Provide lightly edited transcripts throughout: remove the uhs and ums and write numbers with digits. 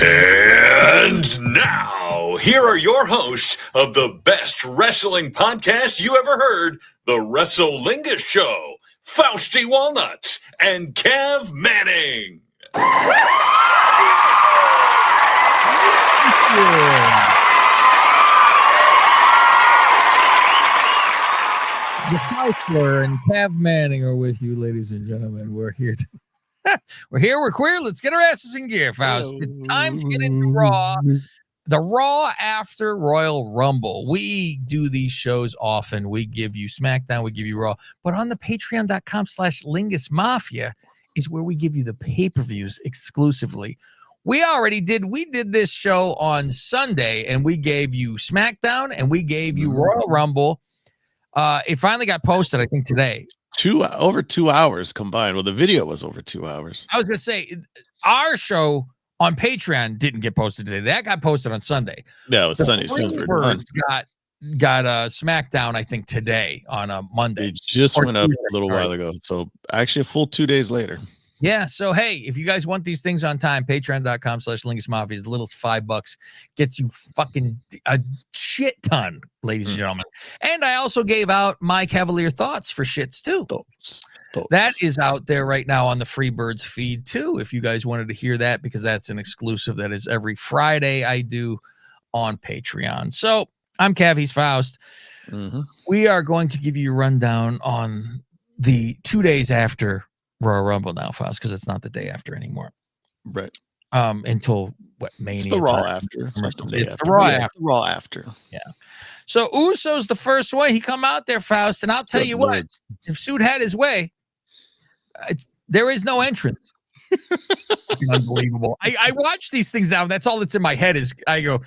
And now, here are your hosts of the best wrestling podcast you ever heard, the Lingus Show, Fausty Walnuts and Cav Manning. The Counselor and Cav Manning are with you, ladies and gentlemen. We're here. We're queer. Let's get our asses in gear, Faust. It's time to get into Raw. The Raw after Royal Rumble. We do these shows often. We give you SmackDown, we give you Raw. But on the patreon.com/Lingus Mafia is where we give you the pay-per-views exclusively. We did this show on Sunday, and we gave you SmackDown, and we gave you Royal Rumble. It finally got posted, I think, today. Over 2 hours combined. Well, the video was over 2 hours. I was going to say, our show on Patreon didn't get posted today. That got posted on Sunday. No, it's Sunday. Freebirds got SmackDown, I think, today on a Monday. It just went up a little while ago. So actually a full 2 days later. Yeah. So, hey, if you guys want these things on time, patreon.com/Lingus Mafia is the littlest $5 gets you fucking a shit ton, ladies and gentlemen. And I also gave out my Cavalier Thoughts for shits too. That is out there right now on the Freebirds feed too. If you guys wanted to hear that, because that's an exclusive that is every Friday I do on Patreon. So I'm Cav, he's Faust. We are going to give you a rundown on the 2 days after Royal Rumble now, Faust, because it's not the day after anymore. Right. Until what, Mania? It's the Raw after. It's the Raw after. The Raw after. Yeah. So Uso's the first one. He come out there, Faust, and I'll tell you what, if Suit had his way, there is no entrance. Unbelievable. I watch these things now. That's all that's in my head is I go,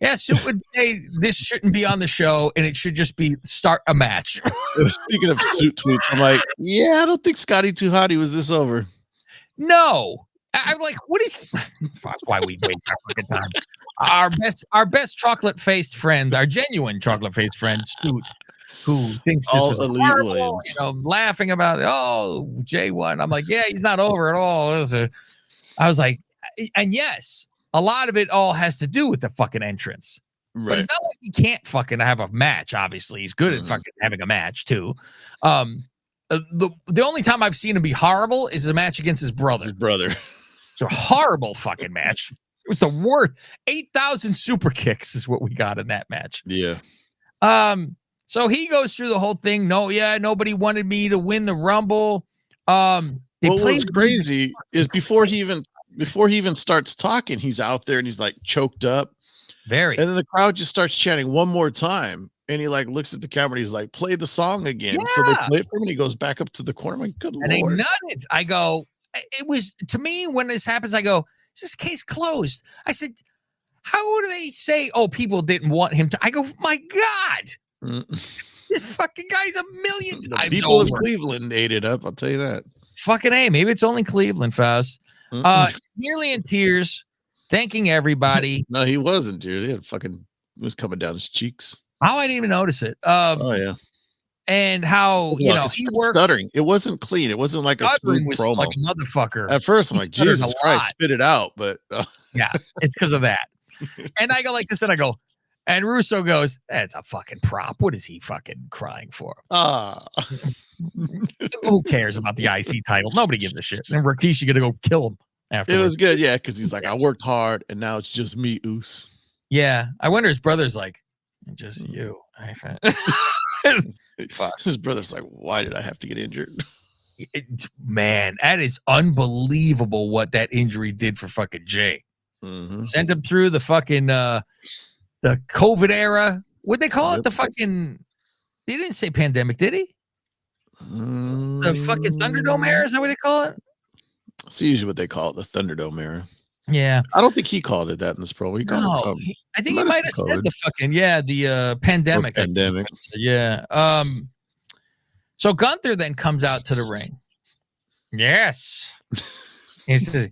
yeah, Suit would say this shouldn't be on the show and it should just be start a match. Speaking of Suit tweets, I'm like, yeah, I don't think Scotty Too Hotty was this over. No. I'm like, what is that's why we waste our fucking time. Our best chocolate-faced friend, our genuine chocolate-faced friend, Suit, who thinks this was horrible, laughing about it. Oh, J1. I'm like, yeah, he's not over at all. I was like, and yes, a lot of it all has to do with the fucking entrance. Right. But it's not like he can't fucking have a match. Obviously, he's good at fucking having a match too. The only time I've seen him be horrible is a match against his brother. It's a horrible fucking match. It was the worst. 8,000 super kicks is what we got in that match. Yeah. So he goes through the whole thing. Nobody wanted me to win the Rumble. What's crazy is before he even starts talking, he's out there and he's like choked up. Very. And then the crowd just starts chanting one more time. And he like looks at the camera and he's like, play the song again. Yeah. So they play it for him and he goes back up to the corner. I'm like, good Lord. And they nutted. I go, it was, to me, when this happens, I go, is this case closed? I said, how do they say, oh, people didn't want him to? I go, my God. This fucking guy's a million times people of Cleveland ate it up, I'll tell you that. Fucking A. Maybe it's only Cleveland, Faust. Nearly in tears, thanking everybody. No, he was in tears. It was coming down his cheeks. Oh, I didn't even notice it. Oh, yeah. And how, he worked. Stuttering. It wasn't clean. It wasn't like a smooth promo. Like a motherfucker. At first, I'm like, Jesus Christ, spit it out. But yeah, it's because of that. And I go like this and I go, and Russo goes, that's a fucking prop. What is he fucking crying for? Who cares about the IC title? Nobody gives a shit. And Rikishi gonna go kill him after. It was good, yeah, because he's like, I worked hard, and now it's just me, Oos. Yeah, I wonder his brother's like, just you. His brother's like, why did I have to get injured? Man, that is unbelievable what that injury did for fucking Jay. Sent him through the fucking the COVID era. What'd they call it? The fucking, he didn't say pandemic, did he? The fucking Thunderdome era, is that what they call it? It's usually what they call it, the Thunderdome era. Yeah. I don't think he called it that in this promo. He called it something. I think he might have said the fucking, the pandemic. Pandemic. Yeah. So Gunther then comes out to the ring. Yes. He says,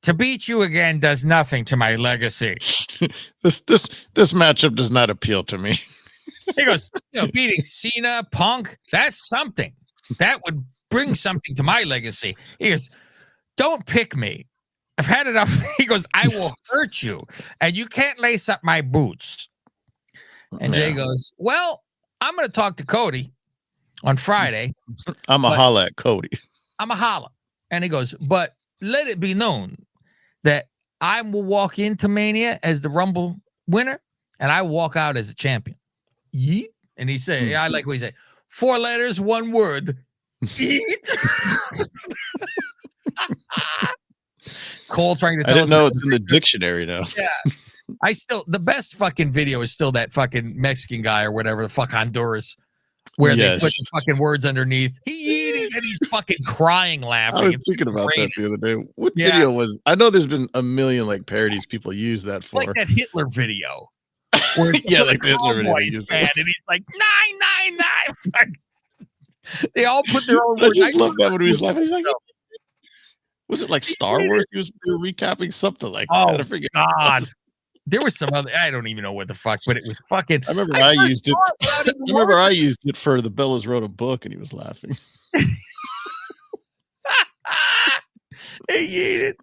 to beat you again does nothing to my legacy. This matchup does not appeal to me. He goes, beating Cena, Punk, that's something. That would bring something to my legacy. He goes, don't pick me. I've had enough. He goes, I will hurt you, and you can't lace up my boots. And Jay goes, well, I'm going to talk to Cody on Friday. I'm a holla at Cody. I'm a holla. And he goes, but let it be known that I will walk into Mania as the Rumble winner, and I walk out as a champion. Yeet. And he said, I like what he said. 4 letters, 1 word. Yeet. Cole trying to tell us. I didn't know it's in the dictionary now. Yeah. The best fucking video is still that fucking Mexican guy or whatever, the fuck Honduras, where they put the fucking words underneath. He eating and he's fucking crying, laughing. I was thinking about that the other day. What video was? I know there's been a million like parodies people use that for. Like that Hitler video. Yeah, like the Hitler video. And he's like 999. They all put their own words. I just love that when he was laughing. He's like, was it like Star Wars? He was recapping something like that. I forget. God. There was some other, I don't even know what the fuck, but it was fucking. I remember I used it. I remember I used it for the Bellas wrote a book and he was laughing. He ate it.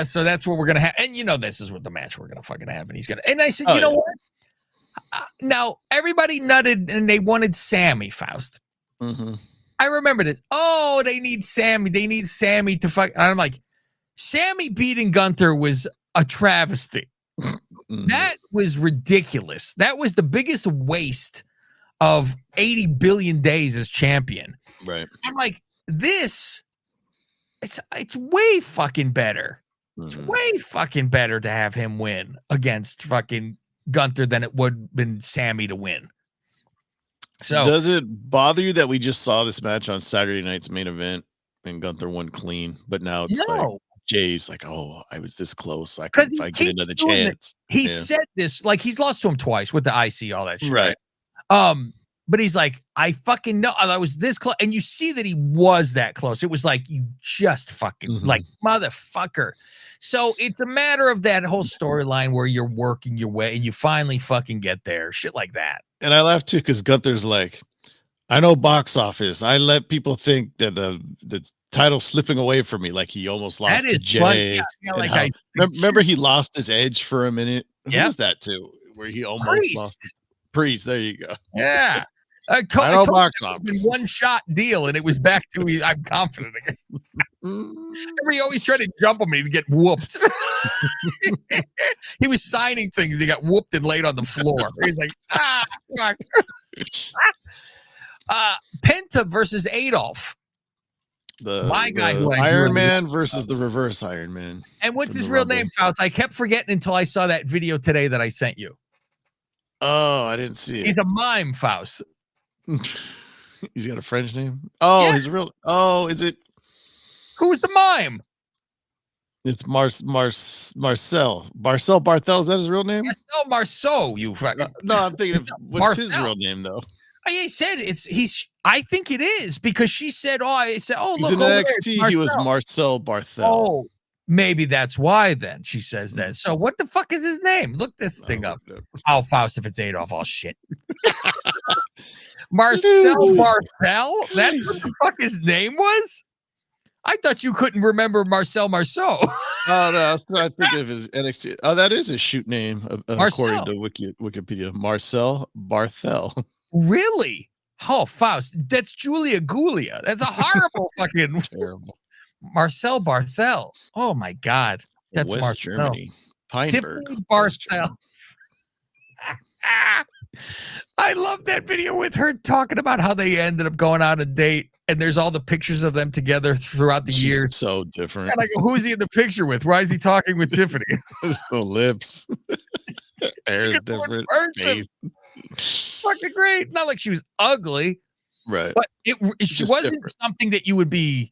So that's what we're going to have. And this is what the match we're going to fucking have. And he's going to, and I said, you know what? Now everybody nutted and they wanted Sammy, Faust. Mm-hmm. I remember this. Oh, they need Sammy. They need Sammy to fuck. And I'm like, Sammy beating Gunther was a travesty. That was ridiculous. That was the biggest waste of 80 billion days as champion. Right. I'm like, this, it's way fucking better. It's way fucking better to have him win against fucking Gunther than it would have been Sammy to win. So does it bother you that we just saw this match on Saturday night's main event and Gunther won clean, but now it's like Jay's like, oh, I was this close. I could if I get another chance. He said this, like he's lost to him twice with the IC, all that shit. Right. But he's like, I fucking know I was this close. And you see that he was that close. It was like, you just fucking like motherfucker. So it's a matter of that whole storyline where you're working your way and you finally fucking get there. Shit like that. And I laugh too, because Gunther's like, I know box office. I let people think that the title slipping away from me, like he almost lost to Jay. Yeah, remember he lost his edge for a minute. Who was that too? Where he almost lost Priest. There you go. Yeah. I know box office. One shot deal, and it was back to I'm confident again. Remember, he always tried to jump on me to get whooped. He was signing things, and he got whooped and laid on the floor. He's like, fuck. Penta versus Adolf. My guy, the Iron Man versus the reverse Iron Man. And what's his real name, Faust? I kept forgetting until I saw that video today that I sent you. Oh, I didn't see it. He's a mime, Faust. He's got a French name. Oh, his real. Oh, is it? Who's the mime? It's Marcel Barthel. Is that his real name? Marceau. You fucking. No, I'm thinking of what's his real name though. I said he's. I think it is because she said, he's look, in NXT. He was Marcel Barthel. Oh, maybe that's why. Then she says that. So what the fuck is his name? Look this thing up. Oh, Faust, if it's Adolf, oh shit. Marcel Barthel. That's what the fuck his name was. I thought you couldn't remember Marcel Marceau. Oh no, I was trying to think of his NXT. Oh, that is his shoot name according to Wikipedia. Marcel Barthel. Really? Oh, Faust, that's Julia Gulia. That's a horrible fucking terrible. Marcel Barthel. Oh my God, that's West Marcel. Germany. Tiffany Barthel. I love that video with her talking about how they ended up going on a date, and there's all the pictures of them together throughout the years. So different. And I go, who's he in the picture with? Why is he talking with Tiffany? The lips, hair's different. Face. Fucking great. Not like she was ugly, right? But she wasn't different. Something that you would be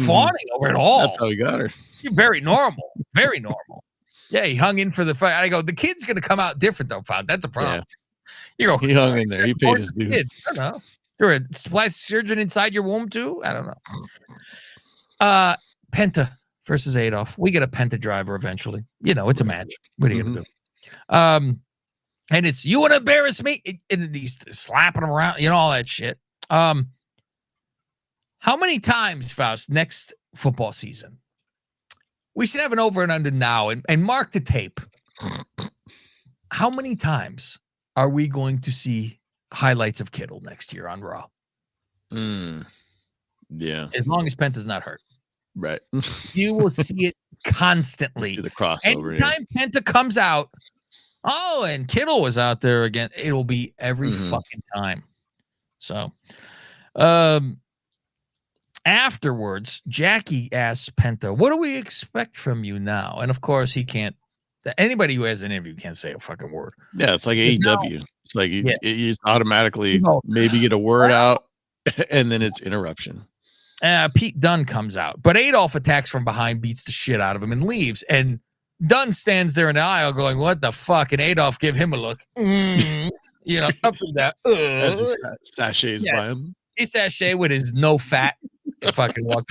fawning over at all. That's how he got her. She's very normal, very normal. Yeah, he hung in for the fight. I go, the kid's gonna come out different though. Found that's a problem. Yeah. You go, he hung in there. He paid his dues. I don't know. Is there a plastic surgeon inside your womb too? I don't know. Penta versus Adolf. We get a Penta driver eventually. It's a match. What are you gonna do? And it's, you want to embarrass me? And he's slapping him around, all that shit. How many times, Faust, next football season, we should have an over and under now and mark the tape. How many times are we going to see highlights of Kittle next year on Raw? Yeah. As long as Penta's not hurt. Right. You will see it constantly. See the crossover. Anytime Penta comes out, and Kittle was out there again, it'll be every fucking time. So, afterwards, Jackie asks Penta, what do we expect from you now? And of course, he can't. Anybody who has an interview can't say a fucking word. Yeah, it's like AEW. It's like you automatically maybe get a word out, and then it's interruption. Pete Dunne comes out, but Adolf attacks from behind, beats the shit out of him, and leaves. And Dunne stands there in the aisle going, what the fuck? And Adolf give him a look. Up and down. As he sachets by him. He sachet with his no fat. Fucking walk.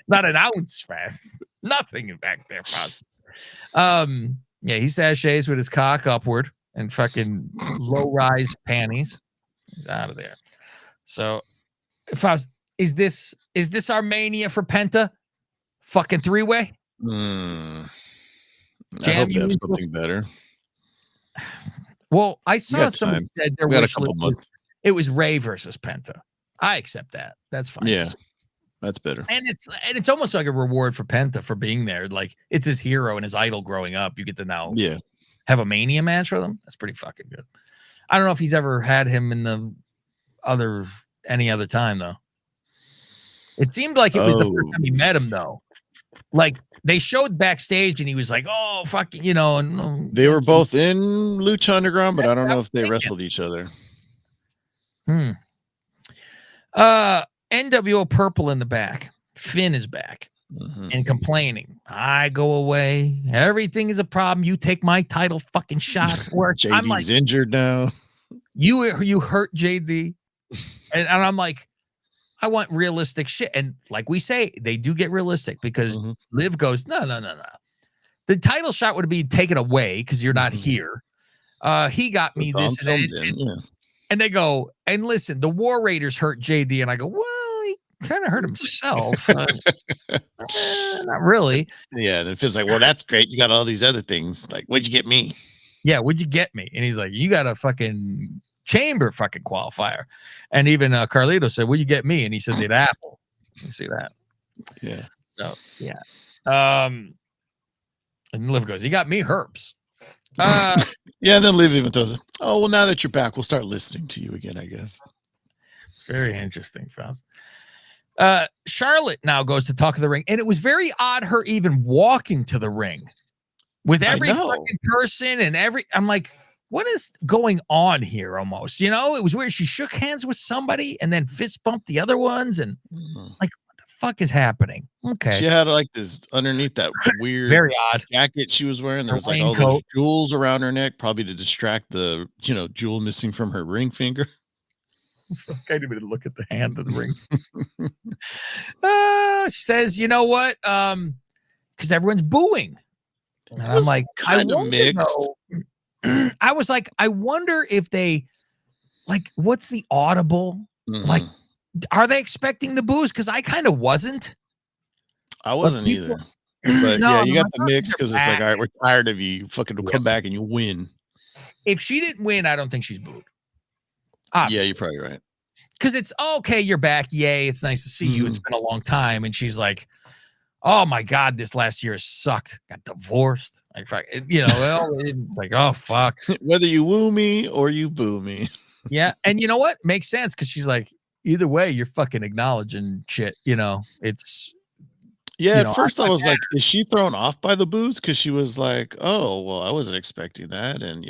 Not an ounce fat. Nothing back there, possible. He sachets with his cock upward and fucking low-rise panties. He's out of there. So, is this our mania for Penta? Fucking three-way? I hope they have something better. Well, I saw someone said there was a couple months. It was Ray versus Penta. I accept that. That's fine. Yeah. That's better. And it's almost like a reward for Penta for being there. Like, it's his hero and his idol growing up. You get to now have a Mania match with him. That's pretty fucking good. I don't know if he's ever had him in any other time, though. It seemed like it was the first time he met him, though. Like, they showed backstage and he was like, oh, fucking, and they were both in Lucha Underground, but I don't know if they wrestled each other. NWO Purple in the back. Finn is back and complaining. I go away. Everything is a problem. You take my title fucking shot. JD's I'm like, injured now. You hurt JD. And I'm like, I want realistic shit. And like we say, they do get realistic because Liv goes, no. The title shot would be taken away because you're not here. He got me this and they go, and listen, the War Raiders hurt JD. And I go, well, he kind of hurt himself. Not really. Yeah. And it feels like, well, that's great. You got all these other things. Like, what'd you get me? Yeah. What'd you get me? And he's like, you got a fucking chamber fucking qualifier. And even Carlito said, what'd you get me? And he said, the apple. You see that? Yeah. So, yeah. And Liv goes, you got me herbs. And then Liv even throws it. Oh, well, now that you're back, we'll start listening to you again, I guess. It's very interesting, Faust. Charlotte now goes to talk to the ring, and it was very odd her even walking to the ring with every fucking person and I'm like, what is going on here almost? It was weird. She shook hands with somebody and then fist bumped the other ones and like, what the fuck is happening? Okay. She had like this underneath that weird very odd jacket she was wearing. There was like all those jewels around her neck, probably to distract the, jewel missing from her ring finger. I didn't even look at the hand of the ring. She says, you know what? Because everyone's booing. And I'm like, kind of mixed. I was like, I wonder if they what's the audible? Like, are they expecting the boos? Because I kind of wasn't. I wasn't either. But you got the mix because it's like, all right, we're tired of you. Fucking come back and you win. If she didn't win, I don't think she's booed. Obviously. Yeah, you're probably right. Because it's okay, you're back. Yay, it's nice to see you. It's been a long time. And she's like, oh my God, this last year sucked. Got divorced. It's like, oh fuck. Whether you woo me or you boo me. Yeah. And you know what? Makes sense because she's like, either way, you're fucking acknowledging shit. It's. Yeah, at first I was like, is she thrown off by the boos? Because she was like, oh, well, I wasn't expecting that. And,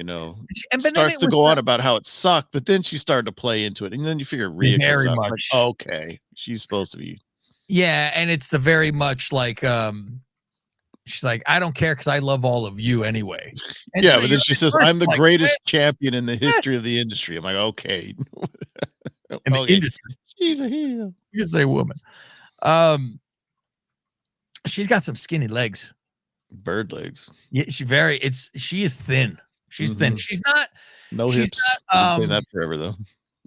starts to go on about how it sucked. But then she started to play into it. And then you figure Rhea comes out. Like, okay, she's supposed to be. Yeah, and it's the very much like, she's like, I don't care because I love all of you anyway. And yeah, but then she says, I'm the greatest champion in the history of the industry. I'm like, okay. In the industry. She's a heel. You can say woman. She's got some skinny legs. Bird legs. Yeah, she is thin. She's thin. She's not. No hips. I've been saying that forever though.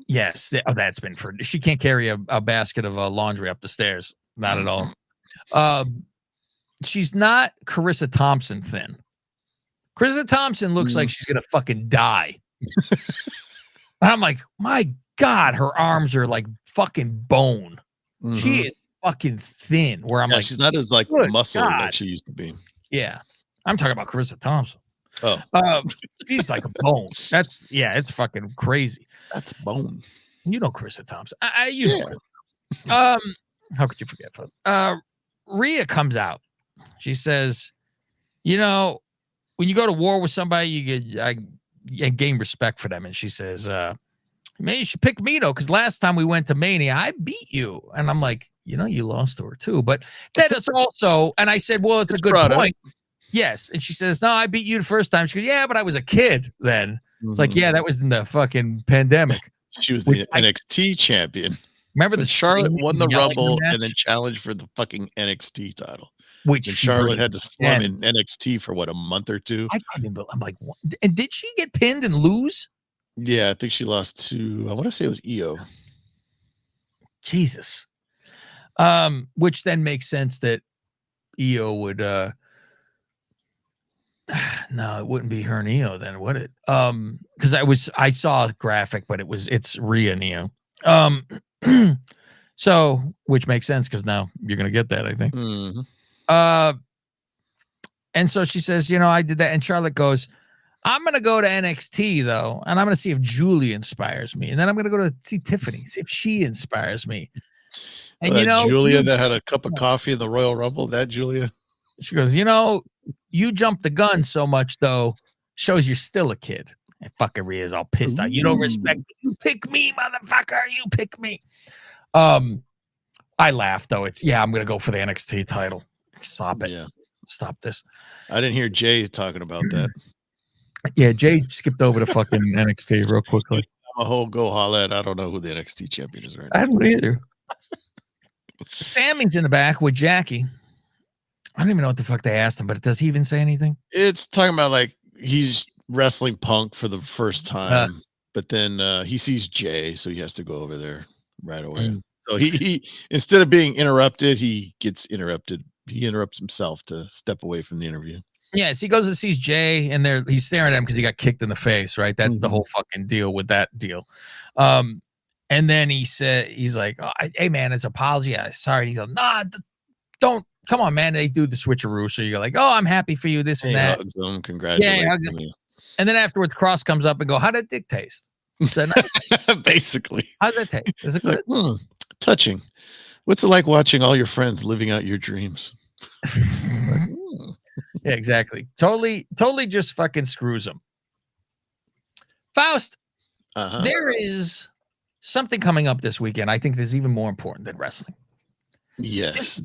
Yes. That's been for. She can't carry a basket of laundry up the stairs. Not at all. she's not Carissa Thompson thin. Carissa Thompson looks like she's gonna fucking die. I'm like, my God, her arms are like fucking bone. Mm-hmm. She is fucking thin. Where I'm like, she's not as like muscle like she used to be. Yeah, I'm talking about Carissa Thompson. Oh, she's like a bone. It's fucking crazy. That's bone. You know Carissa Thompson. Know. How could you forget, folks? Rhea comes out. She says, you know, when you go to war with somebody, you gain respect for them. And she says, man, you should pick me though, because last time we went to Mania, I beat you. And I'm like, you know, you lost to her too. But that is also, and I said, well, it's a good point. Yes. And she says, no, I beat you the first time. She goes, yeah, but I was a kid then. It's like, yeah, that was in the fucking pandemic. She was the NXT champion. Remember the Charlotte won the Rumble and then challenged for the fucking NXT title. Which Charlotte had to slum in NXT for a month or two. I couldn't believe. I'm like, what? And did she get pinned and lose? Yeah, I think she lost to, I want to say it was Io. Jesus. Which then makes sense that Io would no, it wouldn't be her and Io then, would it? Because I saw a graphic, but it's Rhea and Io. So which makes sense because now you're gonna get that, I think. Mm-hmm. And so she says, you know, I did that, and Charlotte goes, I'm gonna go to NXT though, and I'm gonna see if Julie inspires me, and then I'm gonna go to see Tiffany, see if she inspires me. And you know, Julia that had a cup of coffee in the Royal Rumble, that Julia. She goes, you know, you jumped the gun so much though, shows you're still a kid. And fucking Rhea's all pissed out. You don't respect me. You pick me, motherfucker. You pick me. I laughed though. I'm gonna go for the NXT title. Stop it. Yeah. Stop this. I didn't hear Jay talking about that. Yeah, Jay skipped over to fucking NXT real quickly. I'm a whole go holla at. I don't know who the NXT champion is right now. I don't either. Sammy's in the back with Jackie. I don't even know what the fuck they asked him, but does he even say anything? It's talking about like he's wrestling Punk for the first time, but then he sees Jay, so he has to go over there right away. So he instead of being interrupted, he gets interrupted. He interrupts himself to step away from the interview. Yes, he goes and sees Jay, and he's staring at him because he got kicked in the face, right? That's the whole fucking deal with that deal. And then he's like, oh, hey man, it's an apology. Sorry. He's like, nah, don't. Come on, man. They do the switcheroo. So you're like, oh, I'm happy for you, this and that. Congratulations. Yeah, and then afterwards, Cross comes up and go, how did Dick taste? Basically. How's that taste? Is it good? Touching. What's it like watching all your friends living out your dreams? Yeah, exactly. Totally just fucking screws them. Faust, there is something coming up this weekend. I think is even more important than wrestling. Yes.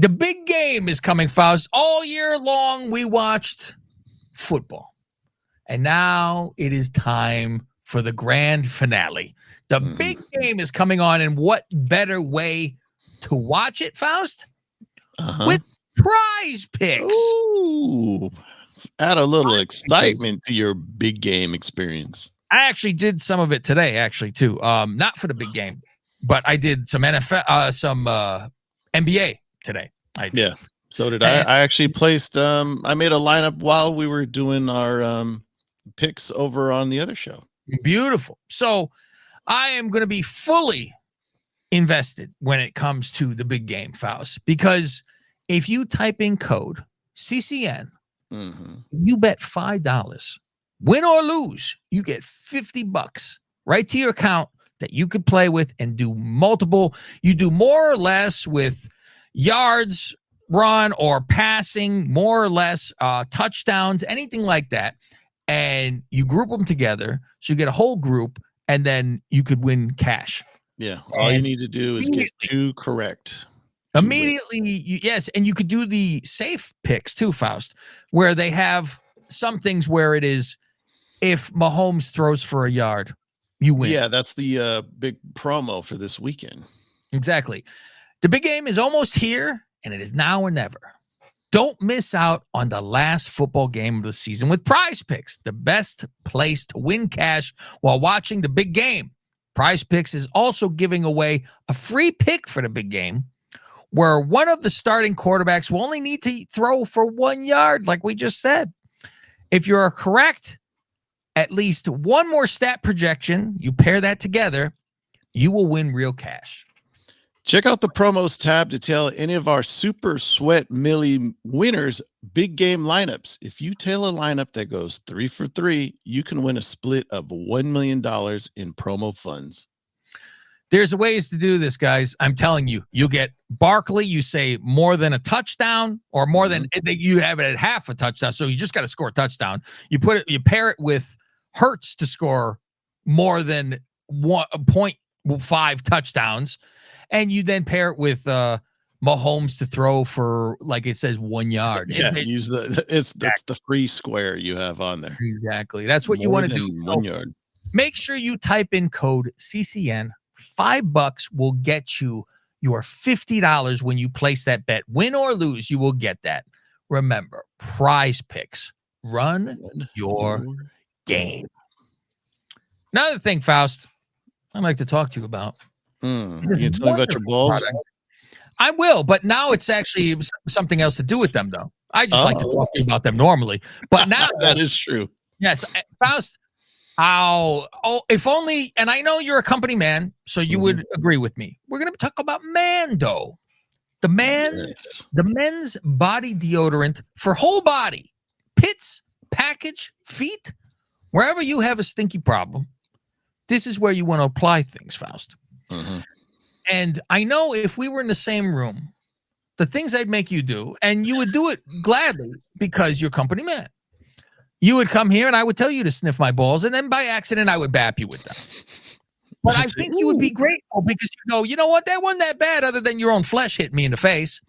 The big game is coming, Faust. All year long, we watched football. And now it is time for the grand finale. The big game is coming on, and what better way to watch it, Faust? With Prize Picks. Ooh, add a little excitement to your big game experience. I actually did some of it today, too. Not for the big game, but I did some NFL, some NBA today. Yeah, so did I. I actually placed. I made a lineup while we were doing our picks over on the other show. Beautiful. So I am going to be fully invested when it comes to the big game, Faust, because if you type in code CCN, you bet $5, win or lose, you get $50 right to your account that you could play with and do multiple. You do more or less with yards run or passing, more or less touchdowns, anything like that. And you group them together. So you get a whole group and then you could win cash. Yeah. All you need to do is get two correct. Immediately, yes. And you could do the safe picks too, Faust, where they have some things where it is if Mahomes throws for a yard, you win. Yeah, that's the big promo for this weekend. Exactly. The big game is almost here, and it is now or never. Don't miss out on the last football game of the season with Prize Picks, the best place to win cash while watching the big game. Prize Picks is also giving away a free pick for the big game where one of the starting quarterbacks will only need to throw for 1 yard, like we just said. If you're correct, at least one more stat projection, you pair that together, you will win real cash. Check out the promos tab to tell any of our Super Sweat Millie winners big game lineups. If you tail a lineup that goes 3 for 3, you can win a split of $1 million in promo funds. There's ways to do this, guys. I'm telling you, you get Barkley, you say more than a touchdown or more than you have it at half a touchdown. So you just got to score a touchdown. You pair it with Hurts to score more than 1.5 touchdowns. And you then pair it with Mahomes to throw for, like it says, 1 yard. Yeah, that's the free square you have on there. Exactly. That's what you want to do. 1 yard. Make sure you type in code CCN. $5 will get you your $50 when you place that bet. Win or lose, you will get that. Remember, Prize Picks. Run your game. Another thing, Faust, I'd like to talk to you about. You can tell me about your balls? Product. I will, but now it's actually something else to do with them, though. I just like to talk to you about them normally. But now that is true. Yes, Faust, if only, and I know you're a company man, so you would agree with me. We're going to talk about Mando. The men's body deodorant for whole body, pits, package, feet, wherever you have a stinky problem. This is where you want to apply things, Faust. And I know if we were in the same room, the things I'd make you do, and you would do it gladly because you're company man. You would come here and I would tell you to sniff my balls, and then by accident I would bap you with them. But I think you would be grateful because you go, you know what? That wasn't that bad other than your own flesh hit me in the face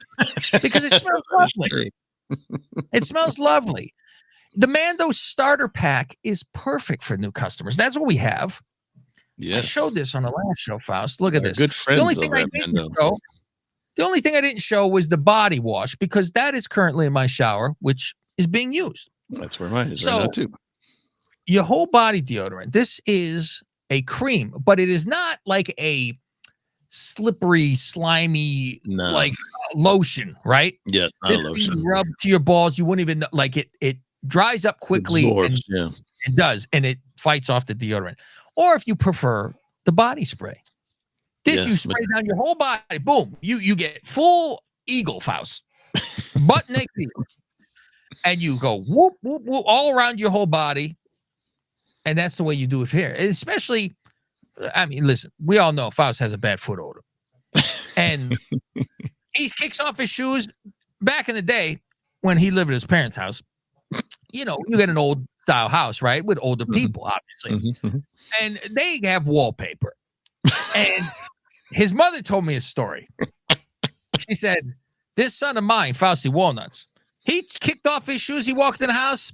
because it smells lovely. It smells lovely. The Mando starter pack is perfect for new customers. That's what we have. Yes. I showed this on the last show, Faust. Look at this. Good friends. The only thing I didn't show was the body wash because that is currently in my shower, which is being used. That's where mine is right now too. Your whole body deodorant. This is a cream, but it is not like a slippery, slimy, like lotion, right? Yes, not a lotion. You rub to your balls, you wouldn't even like it. It dries up quickly. Absorbs, it does, and it fights off the deodorant. Or if you prefer the body spray, you spray down your whole body. Boom, you get full eagle, Faust, butt naked, and you go whoop whoop whoop all around your whole body. And that's the way you do it here. Especially, I mean, listen, we all know Faust has a bad foot odor. And he kicks off his shoes. Back in the day when he lived at his parents' house, you know, you get an old style house, right? With older people, obviously. And they have wallpaper. And his mother told me a story. She said, this son of mine, Fausty Walnuts, he kicked off his shoes. He walked in the house.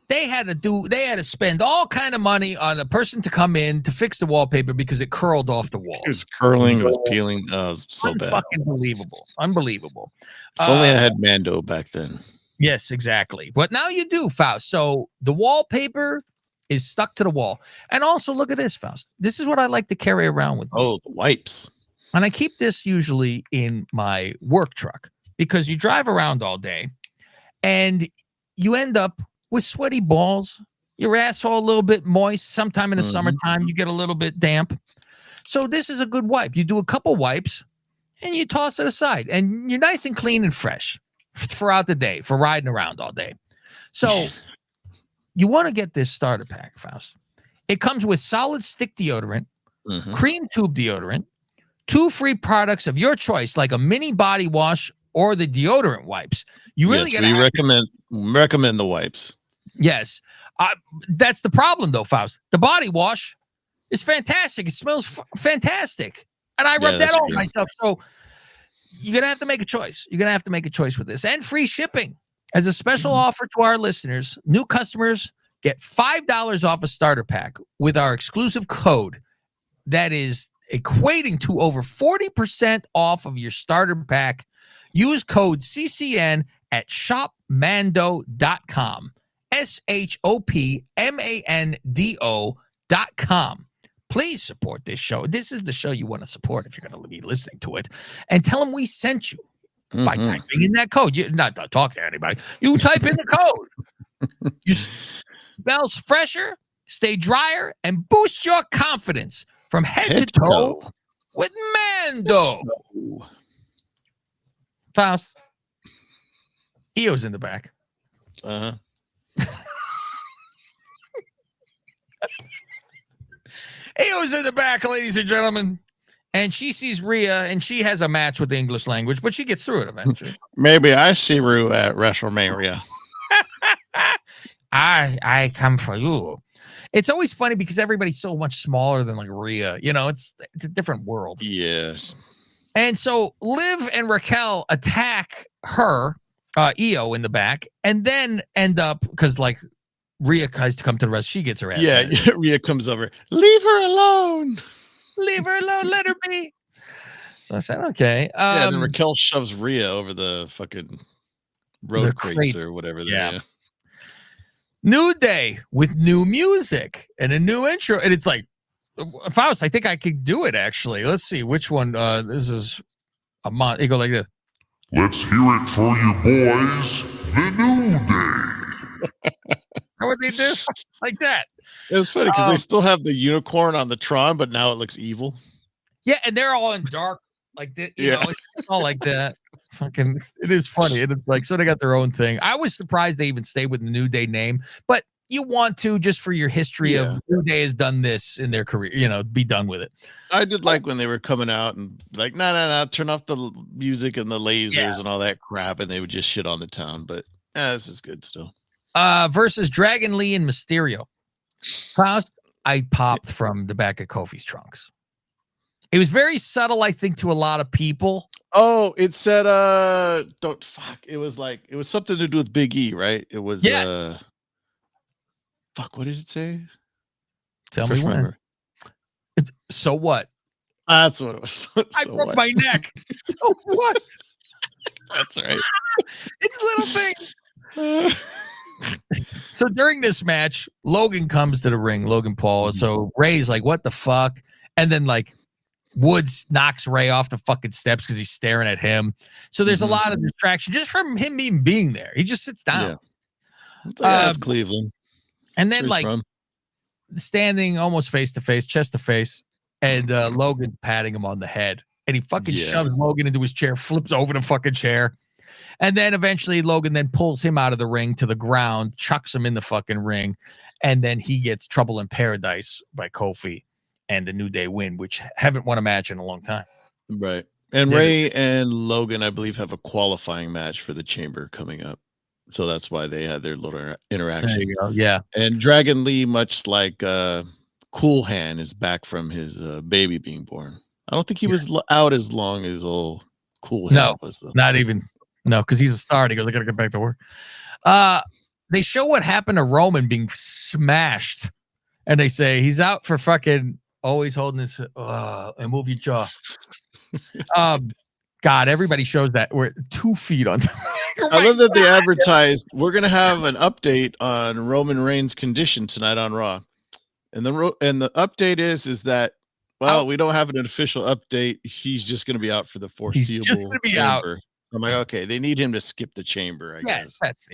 They had to spend all kind of money on a person to come in to fix the wallpaper because it curled off the wall. It was curling, it was peeling. Oh, it was so bad. Unbelievable. If only I had Mando back then. Yes, exactly. But now you do, Faust. So the wallpaper is stuck to the wall. And also, look at this, Faust. This is what I like to carry around with me. Oh, the wipes. And I keep this usually in my work truck because you drive around all day and you end up with sweaty balls, your asshole a little bit moist. Sometime in the summertime, you get a little bit damp. So this is a good wipe. You do a couple wipes and you toss it aside and you're nice and clean and fresh throughout the day for riding around all day. So you want to get this starter pack, Faust. It comes with solid stick deodorant, cream tube deodorant, 2 free products of your choice, like a mini body wash or the deodorant wipes. You really recommend the wipes. Yes. That's the problem, though, Faust. The body wash is fantastic. It smells fantastic. And I rub that on myself. So you're going to have to make a choice. You're going to have to make a choice with this. And free shipping. As a special offer to our listeners, new customers get $5 off a starter pack with our exclusive code. That is equating to over 40% off of your starter pack. Use code CCN at shopmando.com. SHOPMANDO.com. please support this show. This is the show you want to support if you're going to be listening to it. And tell them we sent you by typing in that code. You not talk to anybody. You type in the code. You smells fresher, stay drier, and boost your confidence from head to toe with Mando. Faust. Eo's in the back. Eo's in the back, ladies and gentlemen. And she sees Rhea, and she has a match with the English language, but she gets through it eventually. Maybe I see Rue at WrestleMania. I come for you. It's always funny because everybody's so much smaller than like Rhea. You know, it's a different world. Yes. And so Liv and Raquel attack her, Io in the back, and then end up because like Rhea tries to come to the rest. She gets her ass. Yeah, Rhea comes over. Leave her alone. Leave her alone. Let her be. So I said, okay. Then Raquel shoves Rhea over the fucking road crates or whatever. Yeah. New day with new music and a new intro. And it's like, Faust, I think I could do it actually. Let's see which one. This is a month. You go like this. Let's hear it for you boys. The New Day. How would they do? Like that. It was funny because they still have the unicorn on the Tron, but now it looks evil. Yeah, and they're all in dark, like that. You know, it's all like that. Fucking, it is funny. And it's like, so they got their own thing. I was surprised they even stayed with the New Day name, but you want to just for your history of New Day has done this in their career, you know, be done with it. I did like when they were coming out and like, no, turn off the music and the lasers and all that crap, and they would just shit on the town. But this is good still. Versus Dragon Lee and Mysterio. Faust, I popped from the back of Kofi's trunks. It was very subtle, I think, to a lot of people. Oh, it said don't fuck. It was something to do with Big E, right? It was fuck, what did it say? Tell me when. So what? That's what it was. So I broke my neck. So what? That's right. It's a little thing. So during this match, Logan comes to the ring, Logan Paul. So Ray's like, what the fuck? And then like Woods knocks Ray off the fucking steps because he's staring at him. So there's a lot of distraction just from him even being there. He just sits down. Yeah. That's Cleveland. And then like standing almost face to face, chest to face, and Logan patting him on the head. And he fucking shoves Logan into his chair, flips over the fucking chair. And then eventually Logan then pulls him out of the ring to the ground, chucks him in the fucking ring. And then he gets Trouble in Paradise by Kofi and the New Day win, which haven't won a match in a long time. Right. And Ray and Logan, I believe, have a qualifying match for the Chamber coming up. So that's why they had their little interaction. There you go. Yeah. And Dragon Lee, much like Cool Hand, is back from his baby being born. I don't think he was out as long as old Cool Hand was. Though. Not even. No, because he's a star. And he goes, I got to get back to work. They show what happened to Roman being smashed. And they say he's out for fucking always holding his and move your jaw. God, everybody shows that we're 2 feet on. I love that they advertised we're going to have an update on Roman Reigns' condition tonight on Raw. And the update is that, well, we don't have an official update. He's just going to be out for the foreseeable. He's just going to be out. I'm like, okay, they need him to skip the Chamber, I guess. That's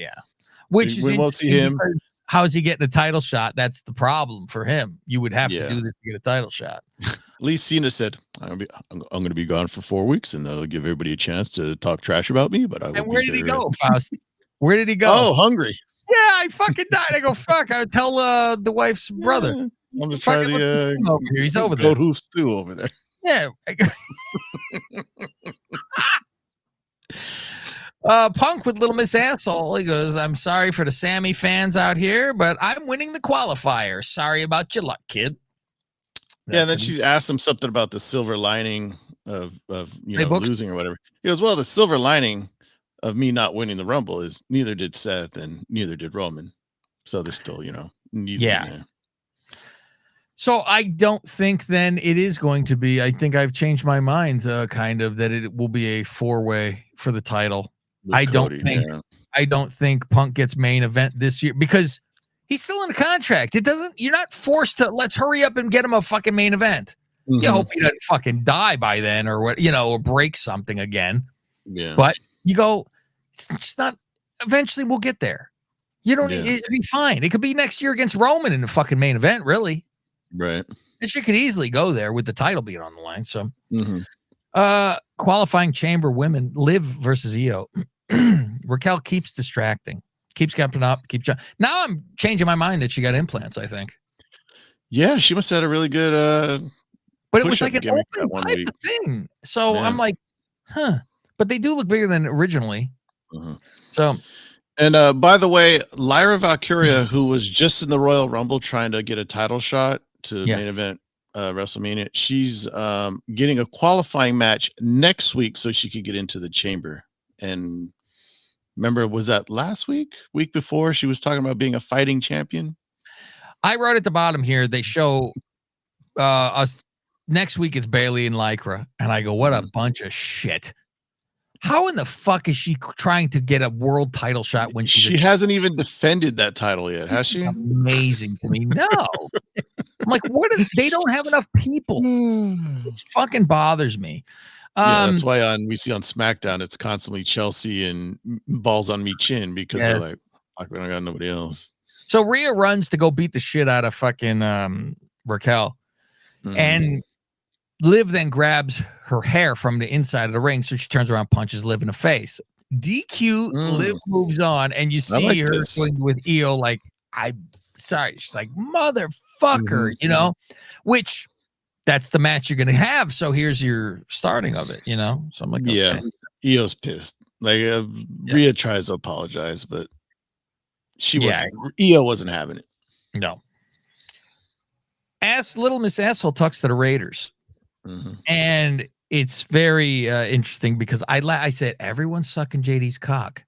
Which we won't see him. How is he getting a title shot? That's the problem for him. You would have to do this to get a title shot. At least Cena said, I'm going to be gone for 4 weeks, and they'll give everybody a chance to talk trash about me. But and where did he go, Faust? Where did he go? Oh, hungry. Yeah, I fucking died. I go, fuck. I would tell the wife's brother. I'm going to try the over here. He's over there. Goat hoof stew over there. Yeah. Punk with Little Miss Asshole. He goes, I'm sorry for the Sammy fans out here, but I'm winning the qualifier. Sorry about your luck, kid. And then she asked him something about the silver lining of losing or whatever. He goes, well, the silver lining of me not winning the Rumble is neither did Seth and neither did Roman. So they're still, there. So I don't think then it is going to be, I think I've changed my mind kind of that it will be a 4-way for the title. I don't think Punk gets main event this year because He's still in a contract. You're not forced to, let's hurry up and get him a fucking main event. Mm-hmm. You hope he doesn't fucking die by then or what, or break something again. Yeah. But you go, it's just not, eventually we'll get there. You don't, it'd be fine. It could be next year against Roman in the fucking main event, really. Right. And she could easily go there with the title being on the line. So, mm-hmm. Qualifying chamber women, Liv versus Io. Raquel keeps distracting, keeps coming up, now I'm changing my mind that she got implants, I think. Yeah, she must have had a really good but it was like an open pipe thing. So I'm like, but they do look bigger than originally. So, and by the way, Lyra Valkyria, who was just in the Royal Rumble trying to get a title shot to main event WrestleMania, she's getting a qualifying match next week so she could get into the chamber. And remember, was that last week before, she was talking about being a fighting champion? I wrote at the bottom here, they show us next week, it's Bailey and Lycra, and I go, what a bunch of shit. How in the fuck is she trying to get a world title shot when she hasn't even defended that title yet, has she? Amazing to me. No. I'm like, they don't have enough people. It fucking bothers me. That's why we see on SmackDown, it's constantly Chelsea and balls on me chin, because they're like, fuck, we don't got nobody else. So Rhea runs to go beat the shit out of fucking Raquel. And Liv then grabs her hair from the inside of the ring. So she turns around, punches Liv in the face. DQ, Liv moves on, and you see her going with Io like, I'm sorry. She's like, motherfucker, which that's the match you're going to have. So here's your starting of it, So I'm like, okay. Io's pissed. Like, Rhea tries to apologize, but Io wasn't having it. No. Little Miss Asshole talks to the Raiders. And it's very interesting because I said, everyone's sucking JD's cock.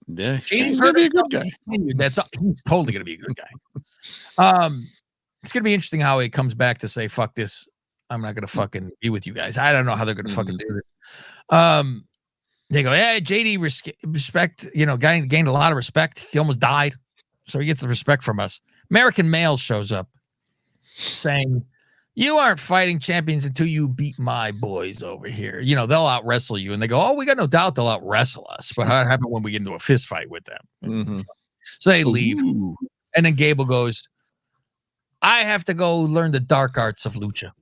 Yeah, he's going to be a good guy. He's totally going to be a good guy. It's going to be interesting how he comes back to say, fuck this. I'm not going to fucking be with you guys. I don't know how they're going to fucking do it. They go, yeah, JD respect, gained a lot of respect. He almost died. So he gets the respect from us. American Male shows up saying, you aren't fighting champions until you beat my boys over here. They'll out wrestle you. And they go, oh, we got no doubt they'll out wrestle us. But what happened when we get into a fist fight with them? So they leave. And then Gable goes, I have to go learn the dark arts of lucha.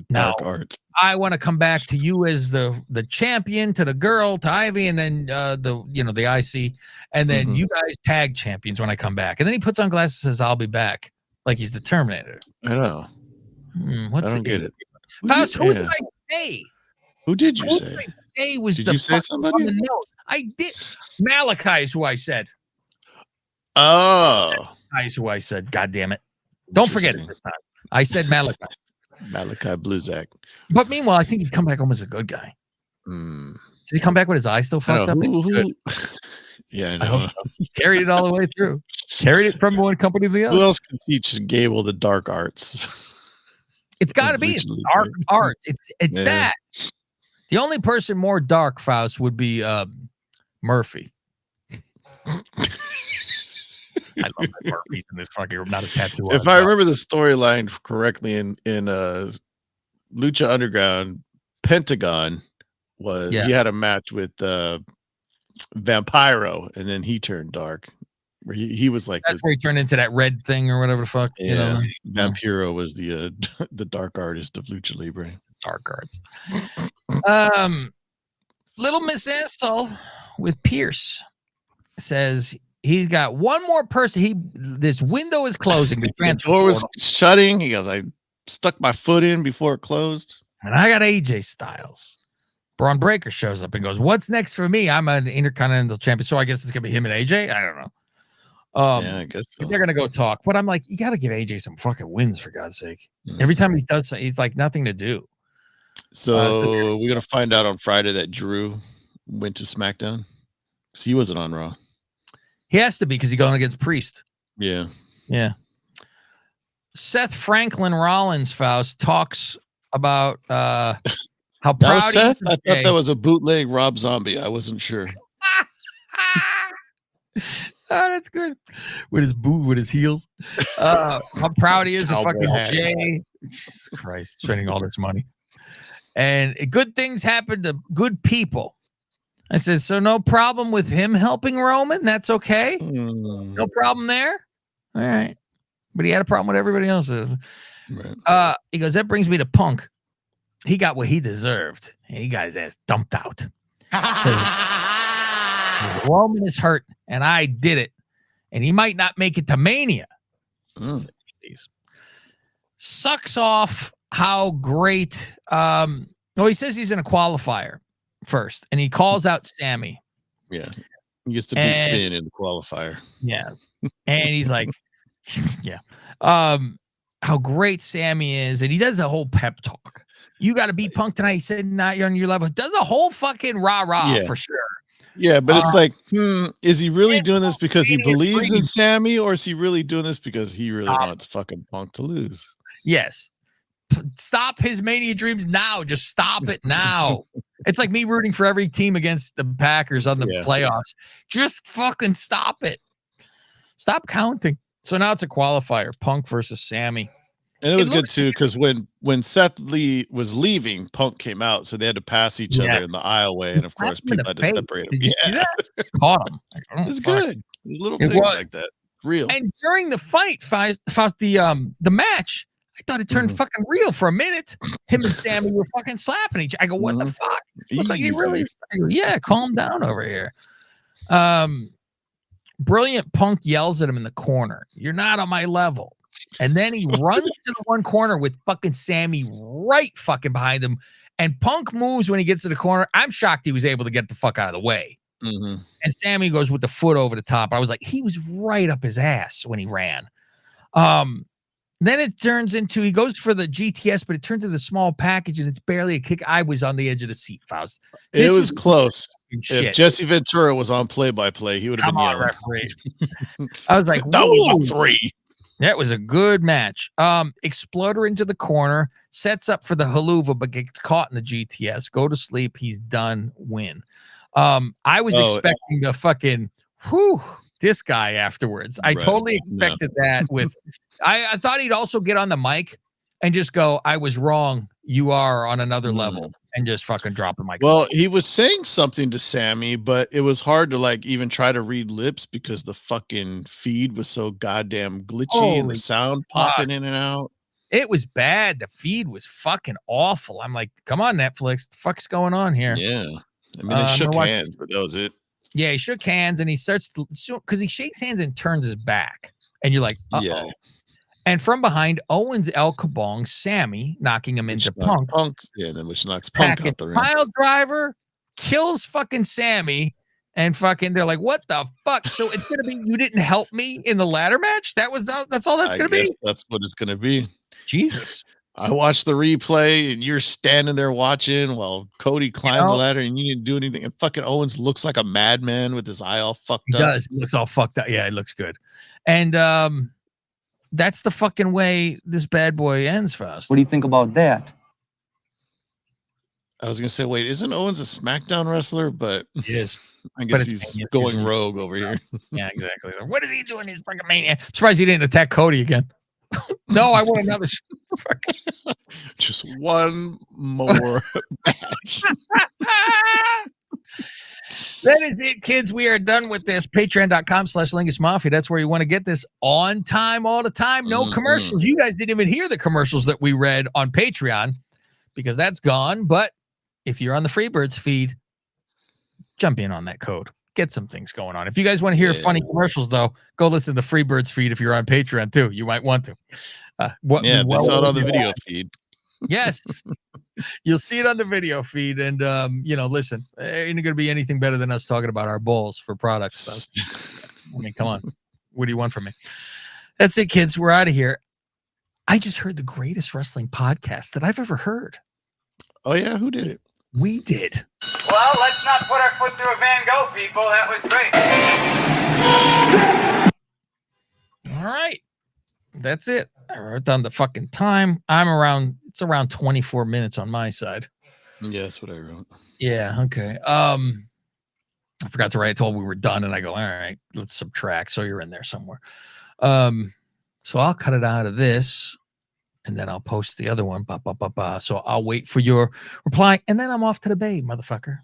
Dark arts. I want to come back to you as the champion, to the girl, to Ivy, and then the IC, and then you guys tag champions when I come back. And then he puts on glasses and says, I'll be back. Like he's the Terminator. I know. I don't get it. Faust, who did I say? Who did you say? Who did I say was did the you say somebody? I did. Malachi is who I said. Oh. Malachi is who I said. God damn it. Don't forget it this time. I said Malachi. Malachi Blizzak. But meanwhile, I think he'd come back home as a good guy. Did he come back with his eye still fucked up? Yeah, I know. He carried it all the way through. Carried it from one company to the other. Who else can teach Gable the dark arts? It's got to be dark arts. It's that. The only person more dark, Faust, would be Murphy. I love that Murphy's in this fucking room, not a tattoo. If I remember the storyline correctly in Lucha Underground, Pentagon he had a match with Vampiro, and then he turned dark. Where he was like, that's where he turned into that red thing or whatever the fuck. Yeah, Vampiro was the dark artist of Lucha Libre. Dark arts. Little Miss Asshole with Pierce says he's got one more person. This window is closing. The door was shutting. He goes, I stuck my foot in before it closed. And I got AJ Styles. Braun Breaker shows up and goes, what's next for me? I'm an Intercontinental Champion. So I guess it's going to be him and AJ. I don't know. Yeah, I guess so. They're going to go talk. But I'm like, you got to give AJ some fucking wins, for God's sake. Every time he does something, he's like nothing to do. So we're going to find out on Friday that Drew went to SmackDown. Because he wasn't on Raw. He has to be because he's going against Priest. Yeah. Yeah. Seth Franklin Rollins, Faust, talks about how proud Seth? I thought that was a bootleg Rob Zombie. I wasn't sure. Oh, that's good. With his boot, with his heels. How proud he is of fucking Jay. Jesus Christ, spending all this money. And good things happen to good people. I said, so no problem with him helping Roman? That's okay? No problem there? All right. But he had a problem with everybody else. Right. He goes, that brings me to Punk. He got what he deserved. And he got his ass dumped out. So, Roman is hurt, and I did it. And he might not make it to Mania. Sucks off how great. He says he's in a qualifier first, and he calls out Sammy. Yeah. He gets to beat Finn in the qualifier. Yeah. And he's like, yeah. How great Sammy is. And he does a whole pep talk. You got to beat Punk tonight. He said, not you're on your level. Does a whole fucking rah-rah for sure. Yeah, but it's like, is he really doing this because he believes in Sammy, or is he really doing this because he really wants fucking Punk to lose? Yes. Stop his Mania dreams now. Just stop it now. It's like me rooting for every team against the Packers on the playoffs. Just fucking stop it. Stop counting. So now it's a qualifier, Punk versus Sammy. And it was good too, because when Seth Lee was leaving, Punk came out, so they had to pass each other in the aisleway, and of course people had to separate them. Caught him. It's good. There's little things like that. It's real. And during the fight, the match, I thought it turned fucking real for a minute. Him and Sammy were fucking slapping each other. I go, what the fuck? Look like he really, calm down over here. Brilliant Punk yells at him in the corner. You're not on my level. And then he runs to the one corner with fucking Sammy right fucking behind him. And Punk moves when he gets to the corner. I'm shocked he was able to get the fuck out of the way. And Sammy goes with the foot over the top. I was like, he was right up his ass when he ran. Then it turns into, he goes for the GTS, but it turns into the small package, and it's barely a kick. I was on the edge of the seat, Faust. It was close. If Jesse Ventura was on play-by-play, he would have been yelling. Referee. I was like, that was a 3. That was a good match. Exploder into the corner, sets up for the haluva, but gets caught in the GTS. Go to sleep. He's done. Win. I was expecting the fucking this guy afterwards. I totally expected that with. I thought he'd also get on the mic and just go, I was wrong. You are on another level. And just fucking drop the mic. Well, he was saying something to Sammy, but it was hard to like even try to read lips because the fucking feed was so goddamn glitchy and the sound popping in and out. It was bad. The feed was fucking awful. I'm like, come on, Netflix. The fuck's going on here? Yeah. I mean, they shook hands, but that was it. Yeah, he shook hands and he starts because he shakes hands and turns his back. And you're like, uh-oh. And from behind, Owens El Kabong, Sammy knocking him into Punk. Which knocks Punk out the ring. Pile driver kills fucking Sammy, and fucking they're like, "What the fuck?" So it's gonna be you didn't help me in the ladder match. That's all that's gonna be. That's what it's gonna be. Jesus. I watched the replay, and you're standing there watching while Cody climbs the ladder, and you didn't do anything. And fucking Owens looks like a madman with his eye all fucked up. He does. He looks all fucked up. Yeah, it looks good. And that's the fucking way this bad boy ends for us. What do you think about that? I was gonna say, wait, isn't Owens a SmackDown wrestler? But he is. I guess he's going rogue over here. Yeah, exactly. What is he doing? He's fucking maniac. I'm surprised he didn't attack Cody again. No, I want another. Just one more match. That is it, kids. We are done with this. Patreon.com/Lingus Mafia. That's where you want to get this on time, all the time. No commercials. You guys didn't even hear the commercials that we read on Patreon because that's gone. But if you're on the Freebirds feed, jump in on that code. Get some things going on. If you guys want to hear funny commercials, though, go listen to the Freebirds feed if you're on Patreon, too. You might want to. That's out on the video feed. Yes. You'll see it on the video feed. And, listen, ain't going to be anything better than us talking about our balls for products. So, I mean, come on. What do you want from me? That's it, kids. We're out of here. I just heard the greatest wrestling podcast that I've ever heard. Oh, yeah? Who did it? We did. Well, let's not put our foot through a Van Gogh, people. That was great. All right. That's it. I wrote down the fucking time. It's around 24 minutes on my side. Yeah, that's what I wrote. Yeah, okay. All I forgot to write. I told we were done, and I go, all right, let's subtract. So you're in there somewhere. So I'll cut it out of this, and then I'll post the other one. So I'll wait for your reply, and then I'm off to the bay, motherfucker.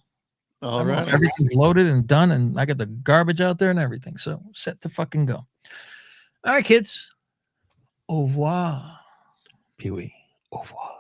All right. Everything's loaded and done, and I got the garbage out there and everything. So set to fucking go. All right, kids. Au revoir. Pee-wee. Au revoir.